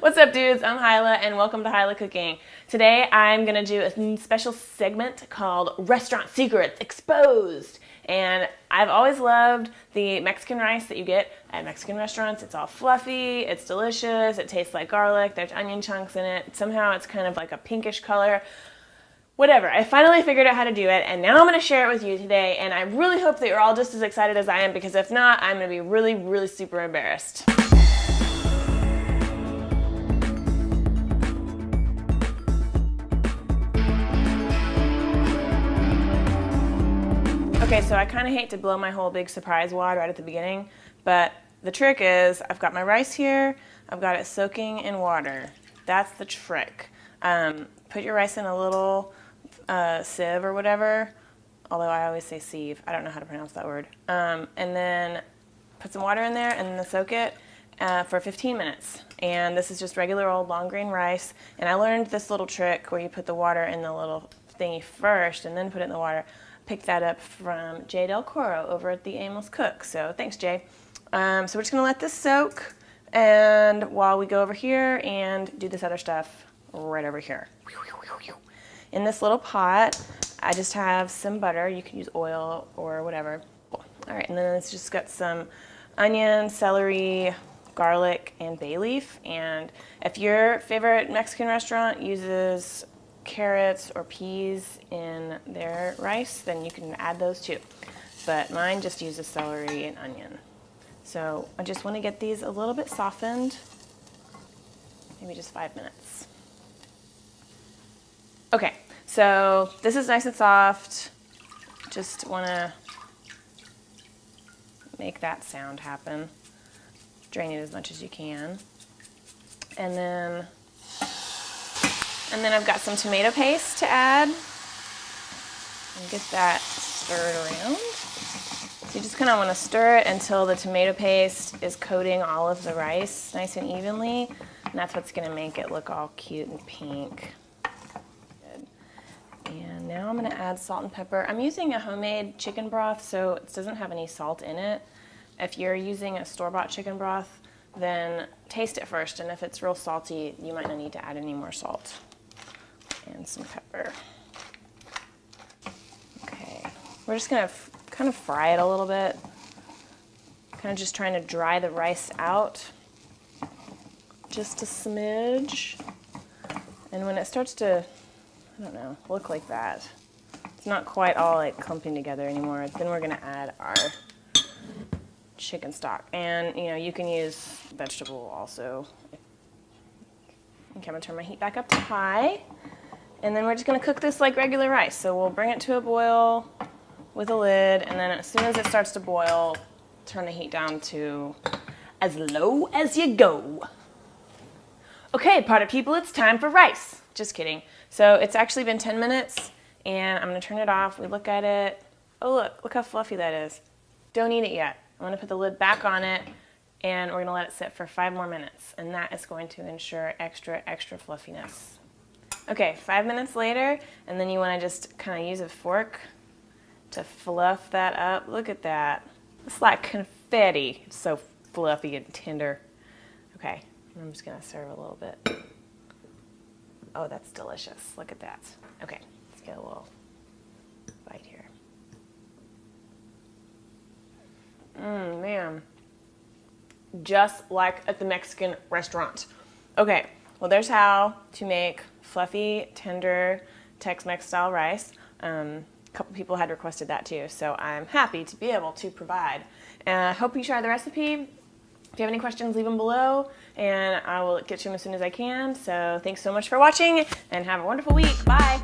What's up, dudes? I'm Hilah, and welcome to Hilah Cooking. Today, I'm gonna do a special segment called Restaurant Secrets Exposed. And I've always loved the Mexican rice that you get at Mexican restaurants. It's all fluffy, it's delicious, it tastes like garlic, there's onion chunks in it. Somehow it's kind of like a pinkish color. Whatever, I finally figured out how to do it, and now I'm gonna share it with you today, and I really hope that you're all just as excited as I am, because if not, I'm gonna be really super embarrassed. Okay, so I kind of hate to blow my whole big surprise wad right at the beginning, but the trick is I've got my rice here, I've got it soaking in water. That's the trick. Put your rice in a little sieve or whatever, although I always say sieve. I don't know how to pronounce that word. And then put some water in there and then soak it for 15 minutes. And this is just regular old long grain rice. And I learned this little trick where you put the water in the little thingy first and then put it in the water. Picked that up from Jay Del Coro over at the Aimless Cook. So thanks, Jay. So we're just gonna let this soak, and while we go over here and do this other stuff right over here. In this little pot, I just have some butter. You can use oil or whatever. All right, and then it's just got some onion, celery, garlic, and bay leaf. And if your favorite Mexican restaurant uses carrots or peas in their rice, then you can add those too. But mine just uses celery and onion. So I just want to get these a little bit softened, maybe just 5 minutes. Okay, so this is nice and soft. Just want to make that sound happen. Drain it as much as you can. And then I've got some tomato paste to add. And get that stirred around. So you just kind of want to stir it until the tomato paste is coating all of the rice nice and evenly. And that's what's going to make it look all cute and pink. Good. And now I'm going to add salt and pepper. I'm using a homemade chicken broth, so it doesn't have any salt in it. If you're using a store-bought chicken broth, then taste it first. And if it's real salty, you might not need to add any more salt. And some pepper. Okay, we're just gonna kind of fry it a little bit. Kind of just trying to dry the rice out. Just a smidge. And when it starts to, I don't know, look like that, it's not quite all like clumping together anymore, then we're gonna add our chicken stock. And you know, you can use vegetable also. Okay, I'm gonna turn my heat back up to high. And then we're just gonna cook this like regular rice. So we'll bring it to a boil with a lid, and then as soon as it starts to boil, turn the heat down to as low as you go. Okay, party people, it's time for rice. Just kidding. So it's actually been 10 minutes, and I'm gonna turn it off. We look at it. Oh, look how fluffy that is. Don't eat it yet. I'm gonna put the lid back on it, and we're gonna let it sit for 5 more minutes, and that is going to ensure extra fluffiness. Okay, 5 minutes later, and then you want to just kind of use a fork to fluff that up. Look at that. It's like confetti. It's so fluffy and tender. Okay, I'm just going to serve a little bit. Oh, that's delicious. Look at that. Okay, let's get a little bite here. Man. Just like at the Mexican restaurant. Okay, well, there's how to make fluffy, tender, Tex-Mex style rice. A couple people had requested that too, so I'm happy to be able to provide. And I hope you try the recipe. If you have any questions, leave them below, and I will get to them as soon as I can. So thanks so much for watching, and have a wonderful week. Bye.